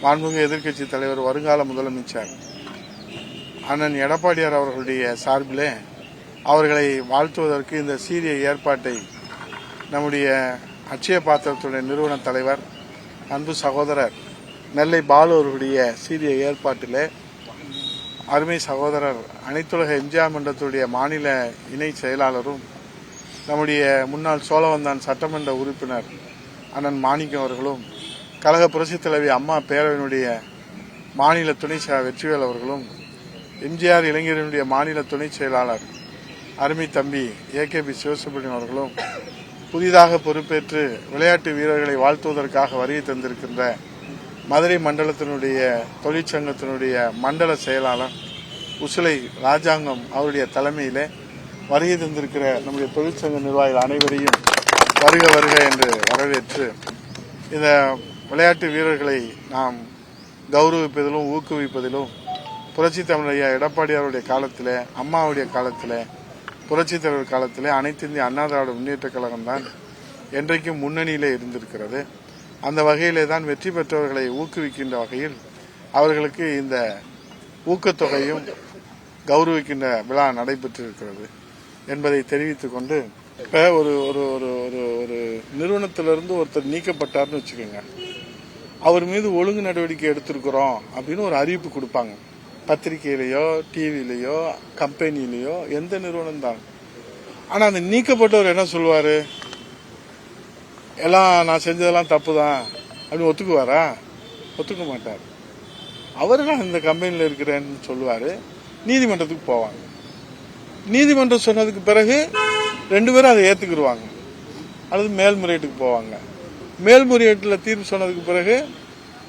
மாண்புமிகு எதிர்க்கட்சி தலைவர் வருங்கால முதலமைச்சர் அண்ணன் எடப்பாடியார் அவர்களுடைய சார்பிலே அவர்களை வாழ்த்துவதற்கு இந்த சீரிய ஏற்பாட்டை நம்முடைய அட்சய பாத்திரத்துடைய நிறுவன தலைவர் அன்பு சகோதரர் நெல்லை பாலு அவர்களுடைய சீரிய ஏற்பாட்டிலே அருமை சகோதரர் அனைத்துலக எம்ஜிஆர் மன்றத்துடைய மாநில இணை செயலாளரும் நம்முடைய முன்னாள் சோழவந்தான் சட்டமன்ற உறுப்பினர் அண்ணன் மாணிக்கம் அவர்களும் கழக புரட்சித் தலைவி அம்மா பேரவையினுடைய மாநில துணை வெற்றிவேல் அவர்களும் எம்ஜிஆர் இளைஞர்களுடைய மாநில துணை செயலாளர் அருமை தம்பி ஏகேபி சிவசுப்ரமணியன் அவர்களும் புதிதாக பொறுப்பேற்று விளையாட்டு வீரர்களை வாழ்த்துவதற்காக வருகை தந்திருக்கின்ற மதுரை மண்டலத்தினுடைய தொழிற்சங்கத்தினுடைய மண்டல செயலாளர் உசிலை ராஜாங்கம் அவருடைய தலைமையிலே வருகை தந்திருக்கிற நம்முடைய தொழிற்சங்க நிர்வாகிகள் அனைவரையும் வருக வருக என்று வரவேற்று இந்த விளையாட்டு வீரர்களை நாம் கௌரவிப்பதிலும் ஊக்குவிப்பதிலும் புரட்சித் தமிழர் ஐயா எடப்பாடியாருடைய காலத்தில் அம்மாவுடைய காலத்தில் புரட்சித் தலைவர் காலத்தில் அனைத்து இந்திய அண்ணா திராவிட முன்னேற்ற கழகம் தான் என்றைக்கும் முன்னணியிலே இருந்திருக்கிறது. அந்த வகையிலே தான் வெற்றி பெற்றவர்களை ஊக்குவிக்கின்ற வகையில் அவர்களுக்கு இந்த ஊக்கத்தொகையும் கௌரவிக்கின்ற விழா நடைபெற்றிருக்கிறது என்பதை தெரிவித்துக் கொண்டு இப்ப ஒரு ஒரு ஒரு ஒரு நிறுவனத்திலிருந்து ஒருத்தர் நீக்கப்பட்டார்னு வச்சுக்கோங்க, அவர் மீது ஒழுங்கு நடவடிக்கை எடுத்திருக்கிறோம் அப்படின்னு ஒரு அறிவிப்பு கொடுப்பாங்க. பத்திரிகையிலேயோ டிவிலேயோ கம்பெனிலேயோ எந்த நிறுவனம் தான். ஆனா அந்த நீக்கப்பட்டவர் என்ன சொல்லுவாரு, எல்லாம் நான் செஞ்சதெல்லாம் தப்பு தான் அப்படின்னு ஒத்துக்குவாரா? ஒத்துக்க மாட்டார். அவரெல்லாம் இந்த கம்பெனியில் இருக்கிறேன்னு சொல்லுவாரு. நீதிமன்றத்துக்கு போவாங்க. நீதிமன்றம் சொன்னதுக்கு பிறகு ரெண்டு பேரும் அதை ஏத்துக்கிடுவாங்க அல்லது மேல்முறையீட்டுக்கு போவாங்க. மேல்முறையீட்டில் தீர்ப்பு சொன்னதுக்கு பிறகு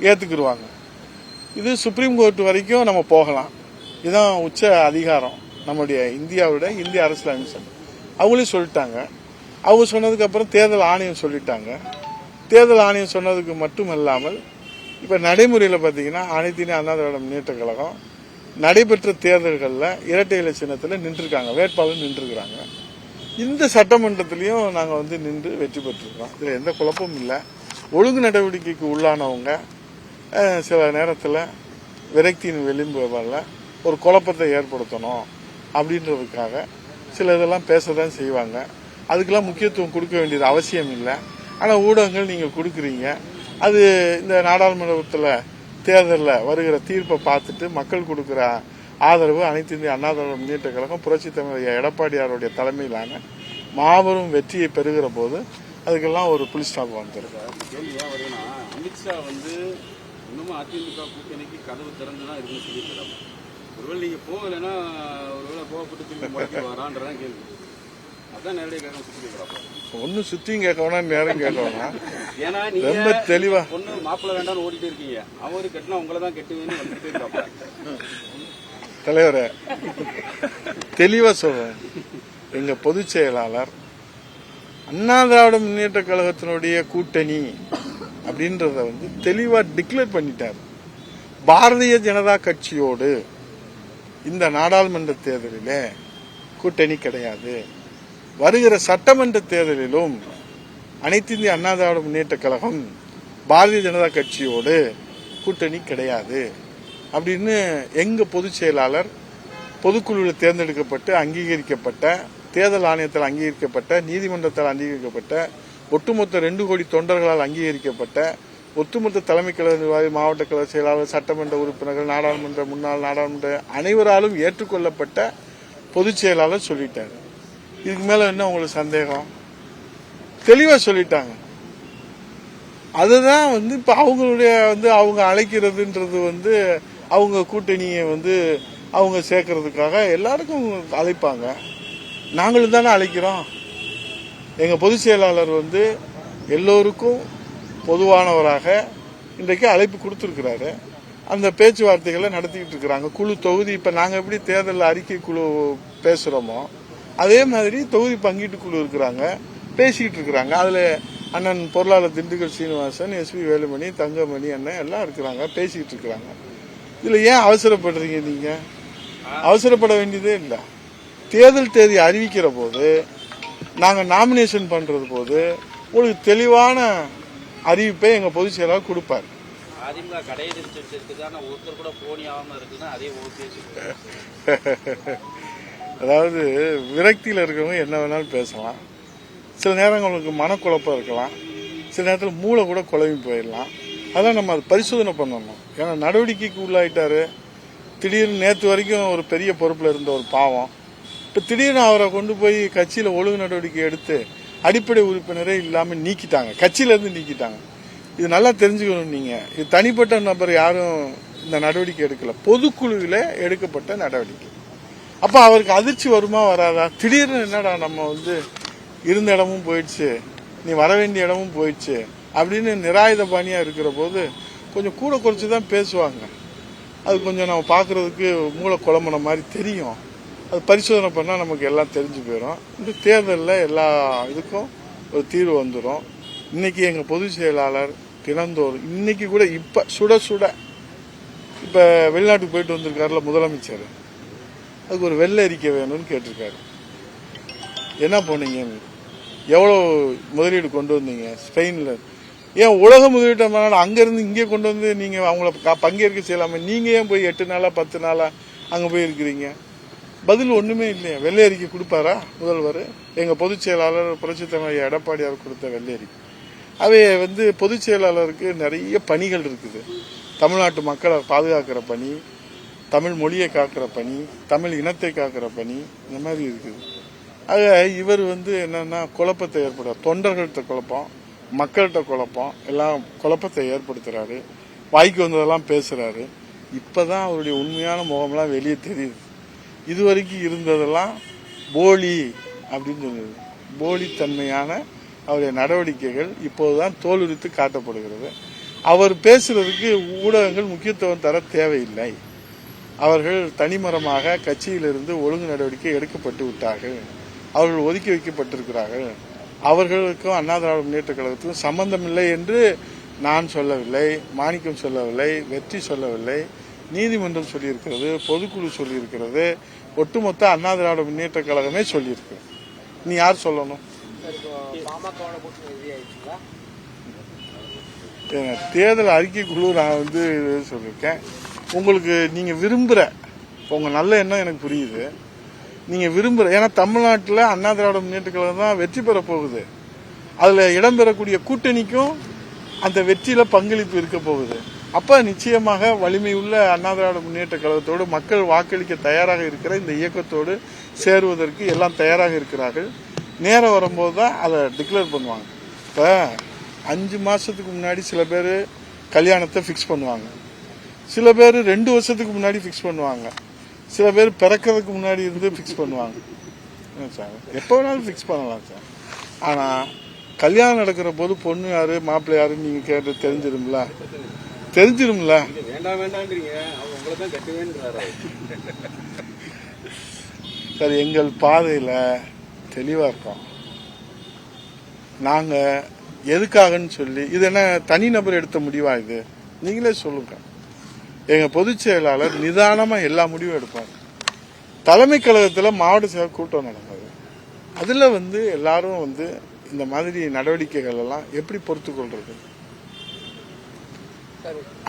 ஏத்துக்கிடுவாங்க. இது சுப்ரீம் கோர்ட் வரைக்கும் நம்ம போகலாம். இதுதான் உச்ச அதிகாரம் நம்முடைய இந்தியாவோட இந்திய அரசியலமைப்பு. அவங்களே சொல்லிட்டாங்க. அவங்க சொன்னதுக்கு அப்புறம் தேர்தல் ஆணையம் சொல்லிட்டாங்க. தேர்தல் ஆணையம் சொன்னதுக்கு மட்டும் இல்லாமல் இப்ப நடைமுறையில் பாத்தீங்கன்னா அனைத்து இந்திய அண்ணா திராவிட முன்னேற்ற கழகம் நடைபெற்ற தேர்தல்களில் இரட்டை இலை சின்னத்தில் நின்றுருக்காங்க, வேட்பாளர் நின்றுருக்காங்க. இந்த சட்டமன்றத்திலையும் நாங்கள் நின்று வெற்றி பெற்றிருக்கோம். இதுல எந்த குழப்பமும் இல்லை. ஒழுங்கு நடவடிக்கைக்கு உள்ளானவங்க சில நேரத்தில் விரக்தியின் விளிம்பு வரல ஒரு குழப்பத்தை ஏற்படுத்தணும் அப்படின்றதுக்காக சில இதெல்லாம் பேசதான் செய்வாங்க. அதுக்கெல்லாம் முக்கியத்துவம் கொடுக்க வேண்டியது அவசியம் இல்லை. ஆனால் ஊடகங்கள் நீங்கள் கொடுக்குறீங்க. அது இந்த நாடாளுமன்றத்தில் தேர்தலில் வருகிற தீர்ப்பை பார்த்துட்டு மக்கள் கொடுக்குற ஆதரவு அனைத்து இந்திய அண்ணா திராவிட முன்னேற்ற கழகம் புரட்சித் தமிழர் எடப்பாடியாருடைய தலைமையிலான மாபெரும் வெற்றியை பெறுகிற போது அதுக்கெல்லாம் ஒரு புல் ஸ்டாப் வந்துருக்கு. அமித்ஷா இன்னமும் அதிமுக கூட்டணிக்கு கதவு திறந்துதான் இருக்குன்னு சொல்லியிருக்கிறாங்க. ஒருவேளை நீங்க போகலைன்னா ஒருவேளை போகப்பட்டு திரும்பி முறைக்கு வரான்றதான் கேள்வி. அதான் நேரடியாக கேட்க சுத்தி ஒன்னும் சுத்தியும் கேட்க வேணா நேரம் கேட்க வேணாம். ஏன்னா நீங்க தெளிவா பொண்ணு மாப்பிள்ள வேண்டாம்னு ஓடிட்டு இருக்கீங்க. அவரு கட்டினா உங்களை தான் கட்டுவேன்னு வந்துட்டு இருக்காங்க. தலைவரே தெளிவா சொல்றேன். எங்க பொதுச் செயலாளர் அண்ணா திராவிட முன்னேற்ற கழகத்தினுடைய கூட்டணி அப்படின்றத தெளிவா டிக்ளேர் பண்ணிட்டார். பாரதிய ஜனதா கட்சியோடு இந்த நாடாளுமன்ற தேர்தலில் கூட்டணி கிடையாது. வருகிற சட்டமன்ற தேர்தலிலும் அனைத்து இந்திய அண்ணா திராவிட முன்னேற்ற கழகம் பாரதிய ஜனதா கட்சியோடு கூட்டணி கிடையாது அப்படின்னு எங்க பொதுச் செயலாளர் பொதுக்குழுவில் தேர்ந்தெடுக்கப்பட்டு அங்கீகரிக்கப்பட்ட தேர்தல் ஆணையத்தால் அங்கீகரிக்கப்பட்ட நீதிமன்றத்தால் அங்கீகரிக்கப்பட்ட ஒட்டுமொத்த 2 கோடி தொண்டர்களால் அங்கீகரிக்கப்பட்ட ஒட்டுமொத்த தலைமை கழக நிர்வாகி மாவட்ட கழக செயலாளர் சட்டமன்ற உறுப்பினர்கள் நாடாளுமன்ற முன்னாள் நாடாளுமன்ற அனைவராலும் ஏற்றுக்கொள்ளப்பட்ட பொதுச் செயலாளர் சொல்லிட்டாரு. இதுக்கு மேல என்ன உங்களுக்கு சந்தேகம்? தெளிவா சொல்லிட்டாங்க. அதுதான் இப்ப அவங்களுடைய அவங்க அழைக்கிறதுன்றது அவங்க கூட்டணியை அவங்க சேர்க்கறதுக்காக எல்லாருக்கும் அழைப்பாங்க. நாங்களும் தானே அழைக்கிறோம். எங்க பொதுச் செயலாளர் எல்லோருக்கும் பொதுவானவராக இன்றைக்கு அழைப்பு கொடுத்திருக்கிறாரு. அந்த பேச்சுவார்த்தைகளை நடத்திக்கிட்டு இருக்கிறாங்க. குழு தொகுதி இப்ப நாங்க எப்படி தேர்தல் அறிக்கை குழு பேசுறோமோ அதே மாதிரி தொகுதி பங்கீட்டு குழு இருக்கிறாங்க, பேசிக்கிட்டு இருக்கிறாங்க. அதுல அண்ணன் பொருளாளர் திண்டுக்கல் சீனிவாசன், எஸ்பி வேலுமணி, தங்கமணி அண்ணன் எல்லாம் இருக்கிறாங்க, பேசிக்கிட்டு இருக்கிறாங்க. இதுல ஏன் அவசரப்படுறீங்க? நீங்க அவசரப்பட வேண்டியதே இல்லை. தேர்தல் தேதி அறிவிக்கிற போது நாங்க நாமினேஷன் பண்றது போது உங்களுக்கு தெளிவான அறிவிப்பை எங்க பொதுச் செயலாளர் கொடுப்பார். அதிமுக கடையை தெரிஞ்சு வச்சிருக்குது, ஆனா ஒருத்தர் கூட போனி ஆகாம இருக்குன்னா அதே ஓபிஎஸ். அதாவது விரக்தியில் இருக்கிறவங்க என்ன வேணாலும் பேசலாம். சில நேரங்களுக்கு மனக்குழப்பம் இருக்கலாம், சில நேரத்தில் மூளை கூட குழம்பி போயிடலாம். அதான் நம்ம அதை பரிசோதனை பண்ணணும். ஏன்னா நடவடிக்கைக்கு உள்ளாயிட்டாரு. திடீர்னு நேற்று வரைக்கும் ஒரு பெரிய பொறுப்பில் இருந்த ஒரு பாவம் இப்போ திடீர்னு அவரை கொண்டு போய் கட்சியில் ஒழுங்கு நடவடிக்கை எடுத்து அடிப்படை உறுப்பினரே இல்லாமல் நீக்கிட்டாங்க, கட்சியிலேருந்து நீக்கிட்டாங்க. இது நல்லா தெரிஞ்சுக்கணும். நீங்கள் இது தனிப்பட்ட நபர் யாரும் இந்த நடவடிக்கை எடுக்கல, பொதுக்குழுவில் எடுக்கப்பட்ட நடவடிக்கை. அப்போ அவருக்கு அதிர்ச்சி வருமா வராதா? திடீர்னு என்னடா நம்ம இருந்த இடமும் போயிடுச்சு, நீ வர வேண்டிய இடமும் போயிடுச்சு அப்படின்னு நிராயுத பாணியாக இருக்கிற போது கொஞ்சம் கூட குறைச்சி தான் பேசுவாங்க. அது கொஞ்சம் நம்ம பார்க்கறதுக்கு மூளை குழம்புன மாதிரி தெரியும். அது பரிசோதனை பண்ணால் நமக்கு எல்லாம் தெரிஞ்சு போயிடும். இந்த தேர்தலில் எல்லா இதுக்கும் ஒரு தீர்வு வந்துடும். இன்னைக்கு எங்கள் பொதுச் செயலாளர் தினந்தோறும் இன்னைக்கு கூட இப்போ சுட சுட இப்போ வெளிநாட்டுக்கு போயிட்டு வந்திருக்காருல முதலமைச்சர், அதுக்கு ஒரு வெள்ளை அறிக்கை வேணும்னு கேட்டிருக்காரு. என்ன போனீங்கன்னு, எவ்வளோ முதலீடு கொண்டு வந்தீங்க ஸ்பெயினில், ஏன் உலக முதலீட்டு மாநாடு அங்கேருந்து இங்கே கொண்டு வந்து நீங்கள் அவங்கள பங்கேற்க செய்யலாமே, நீங்கள் ஏன் போய் 8 நாளா 10 நாளா அங்கே போய் இருக்கிறீங்க? பதில் ஒன்றுமே இல்லையா? வெள்ளை அறிக்கை கொடுப்பாரா முதல்வர்? எங்கள் பொதுச் செயலாளர் புரட்சித் தலைவர் எடப்பாடியார் கொடுத்த வெள்ளை அறிக்கை. அவை பொதுச் செயலாளருக்கு நிறைய பணிகள் இருக்குது. தமிழ்நாட்டு மக்களை பாதுகாக்கிற பணி, தமிழ் மொழியை காக்கிற பணி, தமிழ் இனத்தை காக்கிற பணி, இந்த மாதிரி இருக்குது. ஆக இவர் என்னன்னா குழப்பத்தை ஏற்படுறார். தொண்டர்கள்ட்ட குழப்பம், மக்கள்கிட்ட குழப்பம், எல்லாம் குழப்பத்தை ஏற்படுத்துறாரு. வாய்க்கு வந்ததெல்லாம் பேசுறாரு. இப்பதான் அவருடைய உண்மையான முகம்லாம் வெளியே தெரியுது. இதுவரைக்கும் இருந்ததெல்லாம் போலி அப்படின்னு சொல்லுது. போலித்தன்மையான அவருடைய நடவடிக்கைகள் இப்போதுதான் தோலுரித்து காட்டப்படுகிறது. அவர் பேசுறதுக்கு ஊடகங்கள் முக்கியத்துவம் தர தேவையில்லை. அவர்கள் தனிமரமாக கட்சியிலிருந்து ஒழுங்கு நடவடிக்கை எடுக்கப்பட்டு விட்டார்கள், அவர்கள் ஒதுக்கி வைக்கப்பட்டிருக்கிறார்கள். அவர்களுக்கும் அண்ணா திராவிட முன்னேற்ற கழகத்துக்கும் சம்பந்தம் இல்லை என்று நான் சொல்லவில்லை, மாணிக்கம் சொல்லவில்லை, வெற்றி சொல்லவில்லை, நீதிமன்றம் சொல்லியிருக்கிறது, பொதுக்குழு சொல்லியிருக்கிறது, ஒட்டுமொத்த அண்ணா திராவிட முன்னேற்ற கழகமே சொல்லியிருக்கிறது. நீ யார் சொல்லணும்? தேர்தல் அறிக்கைக்குழு நான் சொல்லியிருக்கேன். உங்களுக்கு நீங்க விரும்புற உங்க நல்ல எண்ணம் எனக்கு புரியுது. நீங்க விரும்புற, ஏன்னா தமிழ்நாட்டில் அண்ணா திராவிட முன்னேற்ற கழகம் தான் வெற்றி பெற போகுது. அதுல இடம்பெறக்கூடிய கூட்டணிக்கும் அந்த வெற்றியில பங்களிப்பு இருக்க போகுது. அப்ப நிச்சயமாக வலிமையுள்ள அண்ணா திராவிட முன்னேற்ற கழகத்தோடு மக்கள் வாக்களிக்க தயாராக இருக்கிற இந்த இயக்கத்தோடு சேருவதற்கு எல்லாம் தயாராக இருக்கிறார்கள். நேரம் வரும்போது தான் அதை டிக்ளேர் பண்ணுவாங்க. இப்ப 5 மாசத்துக்கு முன்னாடி சில பேர் கல்யாணத்தை பிக்ஸ் பண்ணுவாங்க, சில பேர் 2 வருஷத்துக்கு முன்னாடி பிக்ஸ் பண்ணுவாங்க, சில பேர் பிறக்கிறதுக்கு முன்னாடி இருந்து பிக்ஸ் பண்ணுவாங்க. சார் எப்போ வேணாலும் பிக்ஸ் பண்ணலாம் சார். ஆனா கல்யாணம் நடக்கிற போது பொண்ணு யாரு மாப்பிள்ளை யாருன்னு நீங்க கேட்டு தெரிஞ்சிரும்ல. வேண்டாம் வேண்டாம்ன்றீங்க, உங்களை தான் கட்டுவேன்றாரு. சார் எங்கள் பாதையில தெளிவா இருக்கோம். நாங்க எதுக்காகன்னு சொல்லி, இது என்ன தனிநபர் எடுத்த முடிவா? இது நீங்களே சொல்லுங்க. எங்க பொதுச் செயலாளர் நிதானமா எல்லா முடிவும் எடுப்பார். தலைமை கழகத்தில் மாவட்ட செயலர் கூட்டம் நடந்தது. அதுல எல்லாரும் இந்த மாதிரி நடவடிக்கைகள் எல்லாம் எப்படி பொறுத்து கொள்றது?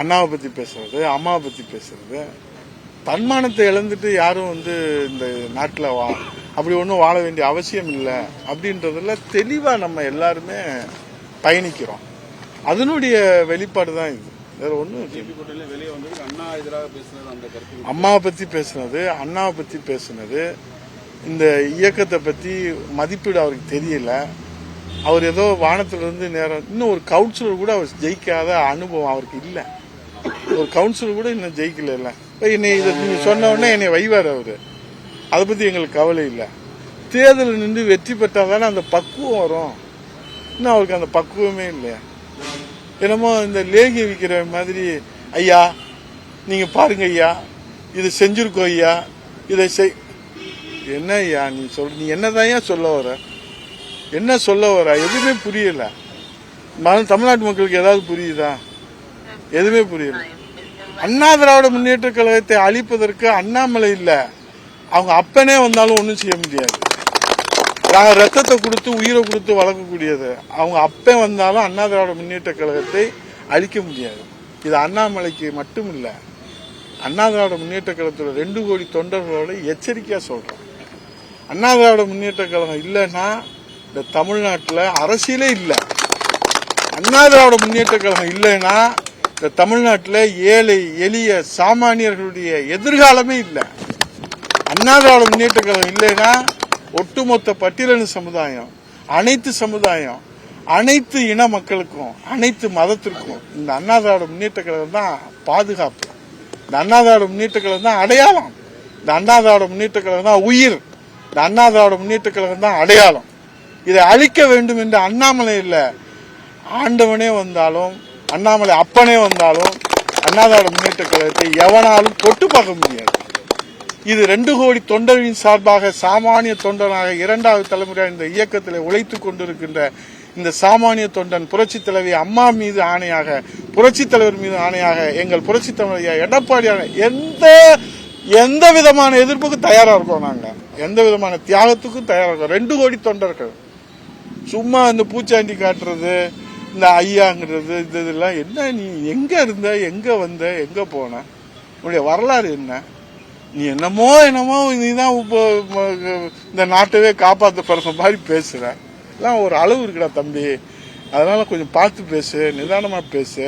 அண்ணாவை பத்தி பேசுறது, அம்மாவை பத்தி பேசுறது, தன்மானத்தை இழந்துட்டு யாரும் இந்த நாட்டில் அப்படி ஒன்றும் வாழ வேண்டிய அவசியம் இல்லை அப்படின்றதுல தெளிவா நம்ம எல்லாருமே பயணிக்கிறோம். அதனுடைய வெளிப்பாடு தான் இது. வேற ஒன்றும் வெளியே வந்து அண்ணா எதிராக பேசுனது, அந்த கருத்து அம்மாவை பத்தி பேசுனது, அண்ணாவை பத்தி பேசுனது, இந்த இயக்கத்தை பத்தி மதிப்பீடு அவருக்கு தெரியல. அவர் ஏதோ வானத்திலிருந்து நேரம், இன்னும் ஒரு கவுன்சிலர் கூட அவர் ஜெயிக்காத அனுபவம் அவருக்கு இல்லை. ஒரு கவுன்சிலர் கூட இன்னும் ஜெயிக்கல. இல்ல என்னை இதை நீங்க சொன்ன உடனே என்னை வைவார் அவரு. அதை பத்தி எங்களுக்கு கவலை இல்லை. தேர்தல் நின்று வெற்றி பெற்றாதானே அந்த பக்குவம் வரும். இன்னும் அவருக்கு அந்த பக்குவமே இல்லையா? என்னமோ இந்த லேகிய விற்கிற மாதிரி, ஐயா நீங்க பாருங்க ஐயா, இது செஞ்சிருக்கோம் ஐயா, இதை என்ன ஐயா நீ நீ என்னதான் சொல்ல வர? என்ன சொல்ல வர? எதுவுமே புரியல. தமிழ்நாட்டு மக்களுக்கு ஏதாவது புரியுதா? எதுவுமே புரியல. அண்ணா திராவிட முன்னேற்ற கழகத்தை அழிப்பதற்கு அண்ணாமலை இல்ல, அவங்க அப்பனே வந்தாலும் ஒன்றும் செய்ய முடியாது. நாங்க ரத்தத்தை கொடுத்து உயிரை கொடுத்து வளர்க்கக்கூடியது. அவங்க அப்பன் வந்தாலும் அண்ணா திராவிட முன்னேற்ற கழகத்தை அழிக்க முடியாது. இது அண்ணாமலைக்கு மட்டும் இல்ல, அண்ணா திராவிட முன்னேற்ற கழகத்தோட 2 கோடி தொண்டர்களோட எச்சரிக்கையா சொல்றோம். அண்ணா திராவிட முன்னேற்ற கழகம் இல்லைன்னா இந்த தமிழ்நாட்டில் அரசியலே இல்லை. அண்ணா திராவிட முன்னேற்ற கழகம் இல்லைன்னா இந்த தமிழ்நாட்டில் ஏழை எளிய சாமானியர்களுடைய எதிர்காலமே இல்லை. அண்ணா திராவிட முன்னேற்ற கழகம் இல்லைன்னா ஒட்டுமொத்த பட்டியலின சமுதாயம், அனைத்து சமுதாயம், அனைத்து இன மக்களுக்கும், அனைத்து மதத்திற்கும் இந்த அண்ணா திராவிட முன்னேற்ற கழகம் தான் பாதுகாப்பு. இந்த அண்ணா திராவிட முன்னேற்ற கழகம் தான் அடையாளம். இந்த அண்ணா திராவிட முன்னேற்ற கழகம் தான் உயிர். இந்த அண்ணா திராவிட முன்னேற்ற கழகம் தான் அடையாளம். இதை அழிக்க வேண்டும் என்று அண்ணாமலை இல்ல, ஆண்டவனே வந்தாலும், அண்ணாமலை அப்பனே வந்தாலும் அண்ணா திராவிட முன்னேற்ற கழகத்தை எவனாலும் தொட்டு பார்க்க முடியாது. இது 2 கோடி தொண்டர்களின் சார்பாக சாமானிய தொண்டனாக 2வது தலைமுறையாக இந்த இயக்கத்தில் உழைத்துக் கொண்டிருக்கின்ற இந்த சாமானிய தொண்டன் புரட்சி தலைவி அம்மா மீது ஆணையாக, புரட்சி தலைவர் மீது ஆணையாக, எங்கள் புரட்சி தலைவர் எடப்பாடியான எந்த விதமான எதிர்ப்புக்கும் தயாரா இருக்கோம். நாங்க எந்த விதமான தியாகத்துக்கும் தயாரா இருக்கோம். 2 கோடி தொண்டர்கள் சும்மா இந்த பூச்சாண்டி காட்டுறது, இந்த ஐயாங்கிறது, இதெல்லாம் என்ன? நீ எங்க இருந்த, எங்க வந்த, எங்க போன, உன்னுடைய வரலாறு என்ன? நீ என்னமோ நீதான் இந்த நாட்டவே காப்பாற்ற பிறந்த மாதிரி பேசுற. எல்லாம் ஒரு அளவு இருக்குடா தம்பி. அதனால கொஞ்சம் பார்த்து பேசு, நிதானமா பேசு.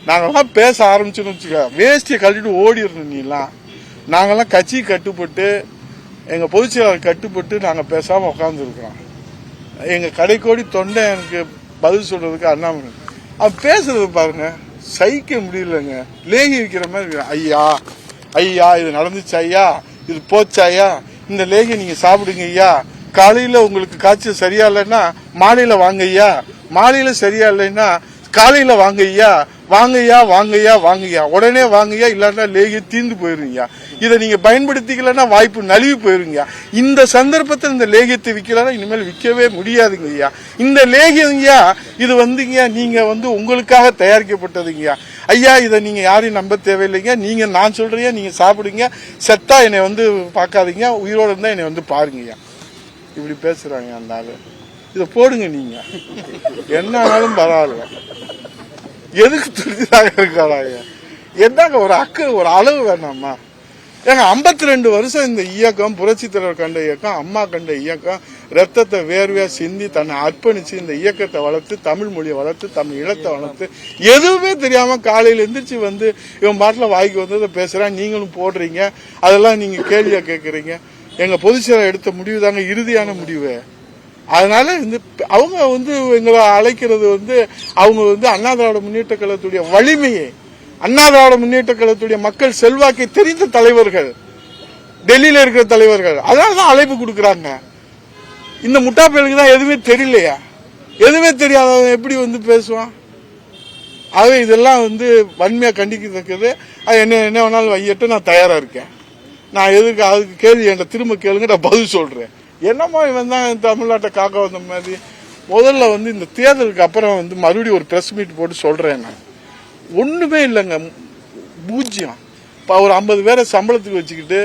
நாங்கெல்லாம் பேச ஆரம்பிச்சோன்னு வச்சுக்க, வேஷ்டியை கழட்டிட்டு ஓடிடணும். நீலாம் நாங்கெல்லாம் கட்சி கட்டுப்பட்டு, எங்க பொதுச் செயலாளர் கட்டுப்பட்டு நாங்க பேசாம உட்கார்ந்து இருக்கிறோம். எங்க கடைக்கோடி தொண்டை எனக்கு பதில் சொல்றதுக்கு அண்ணாமலை அவன் பேசுறது பாருங்க, சகிக்க முடியலங்க. லேகி வைக்கிற மாதிரி, ஐயா ஐயா இது நடந்துச்சு ஐயா, இது போச்சு ஐயா, இந்த லேகி நீங்க சாப்பிடுங்க ஐயா, காலையில உங்களுக்கு காய்ச்சல் சரியா இல்லைன்னா மாலையில வாங்க ஐயா, மாலையில சரியா இல்லைன்னா காலையில வாங்க ஐயா, வாங்கய்யா வாங்கய்யா வாங்கய்யா, உடனே வாங்கய்யா, இல்லாட்டா லேகிய தீர்ந்து போயிருங்கய்யா. இதை நீங்க பயன்படுத்திக்கலன்னா வாய்ப்பு நழுவி போயிருங்கய்யா. இந்த சந்தர்ப்பத்தில் இந்த லேகியத்தை விற்கலன்னா இனிமேல் விற்கவே முடியாதுங்க ஐயா. இந்த லேகியங்கய்யா இது வந்துங்கய்யா, நீங்க உங்களுக்காக தயாரிக்கப்பட்டதுங்கய்யா ஐயா. இதை நீங்க யாரையும் நம்ப தேவையில்லைங்க. நீங்க நான் சொல்றீங்க, நீங்க சாப்பிடுங்க, செத்தா என்னை பார்க்காதீங்க, உயிரோட இருந்தா என்னை பாருங்கய்யா. இப்படி பேசுறாங்க அந்த ஆளு. இதை போடுங்க நீங்க, என்ன ஆனாலும் பரவாயில்ல. எதுக்கு துடிதாக இருக்காளா? என்னங்க ஒரு அளவு வேணாமா? ஏங்க 52 வருஷம் இந்த இயக்கம், புரட்சி தலைவர் கண்ட இயக்கம், அம்மா கண்ட இயக்கம், ரத்தத்தை வேர்வையா சிந்தி தன்னை அர்ப்பணிச்சு இந்த இயக்கத்தை வளர்த்து, தமிழ் மொழியை வளர்த்து, தமிழ் இனத்தை வளர்த்து, எதுவுமே தெரியாம காலையில எந்திரிச்சு இவன் பாட்டுல வாய்க்கு வந்ததை பேசுறான். நீங்களும் போடுறீங்க, அதெல்லாம் நீங்க கேள்வியா கேட்கறீங்க. எங்க பொதுச் செயலாளர் எடுத்த முடிவு தாங்க இறுதியான முடிவு. அதனால அவங்க எங்களை அழைக்கிறது அவங்க அண்ணா திராவிட முன்னேற்ற கழகத்துடைய வலிமையை, அண்ணா திராவிட முன்னேற்ற கழகத்துடைய மக்கள் செல்வாக்கை தெரிந்த தலைவர்கள், டெல்லியில இருக்கிற தலைவர்கள், அதனாலதான் அழைப்பு கொடுக்கறாங்க. இந்த முட்டா பயலுக்கு தான் எதுவுமே தெரியலையா? எதுவுமே தெரியாதவன் எப்படி பேசுவான்? ஆகவே இதெல்லாம் வன்மையா கண்டிக்கத்தக்கது. என்ன வேணாலும் வையட்டு, நான் தயாரா இருக்கேன். நான் எதுக்கு அதுக்கு கேள்வி என்கிட்ட திரும்ப கேளுங்க, நான் பதில் சொல்றேன். என்னமோ இவன் தான் தமிழ்நாட்டை காக்க வந்த மாதிரி. முதல்ல இந்த தேர்தலுக்கு அப்புறம் மறுபடியும் ஒரு பிரஸ் மீட் போட்டு சொல்றேன். நான் ஒண்ணுமே இல்லைங்க, பூஜ்யம். இப்ப ஒரு 50 பேரை சம்பளத்துக்கு வச்சுக்கிட்டு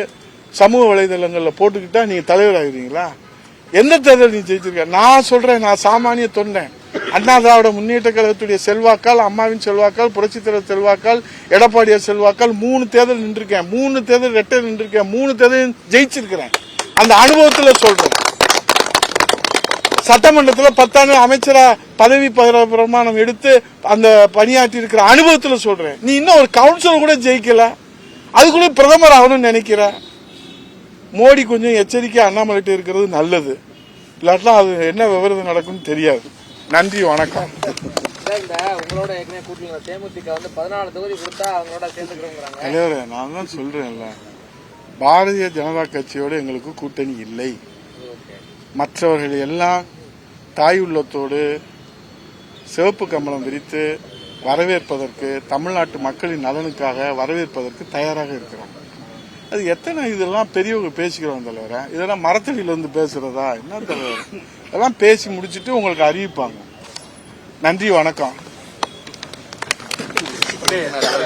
சமூக வலைதளங்கள்ல போட்டுக்கிட்டா நீங்க தலைவர் ஆகிறீங்களா? எந்த தேர்தல் நீ ஜெயிச்சிருக்க? நான் சொல்றேன், நான் சாமானிய தொண்டேன். அண்ணா திராவிட முன்னேற்ற கழகத்துடைய செல்வாக்கால், அம்மாவின் செல்வாக்கால், புரட்சி தலைவர் செல்வாக்கால், எடப்பாடியார் செல்வாக்கால் 3 தேர்தல் நின்றுருக்கேன், 3 தேர்தல் ரெட்டை நின்றுருக்கேன், 3 தேர்தல் ஜெயிச்சிருக்கிறேன். அந்த அனுபவத்துல சொல்றேன். சட்டமன்றத்தில் 10 ஆண்டு அமைச்சரா பதவி பிரமாணம் எடுத்து அந்த பணியாற்றி இருக்கிற அனுபவத்துல சொல்றேன். நீ இன்னும் ஒரு கவுன்சிலர் கூட ஜெயிக்கல, அதுக்குள்ள பிரதமர் ஆகணும்னு நினைக்கிற. மோடி கொஞ்சம் எச்சரிக்கை அண்ணாமலைட்டு இருக்கிறது நல்லது, இல்லாட்டா அது என்ன விவரம் நடக்கும்னு தெரியாது. நன்றி, வணக்கம். உங்களோட கூட்டணி தேமுதிக 14 தொகுதி கொடுத்தா அவங்களோட சேர்ந்துக்கிறோங்கிறாங்க. தலைவரே, நான் தான் சொல்றேன்ல, பாரதிய ஜனதா கட்சியோட எங்களுக்கு கூட்டணி இல்லை. மற்றவர்கள் எல்லாம் தாய் உள்ளத்தோடு சிவப்பு கம்பளம் விரித்து வரவேற்பதற்கு, தமிழ்நாட்டு மக்களின் நலனுக்காக வரவேற்பதற்கு தயாராக இருக்கிறோம். அது எத்தனை இதெல்லாம் பெரியவங்க பேசிக்கிறோம் தலைவர, இதெல்லாம் மரத்தடியில பேசுறதா என்ன தலைவர்? இதெல்லாம் பேசி முடிச்சுட்டு உங்களுக்கு அறிவிப்பாங்க. நன்றி, வணக்கம்.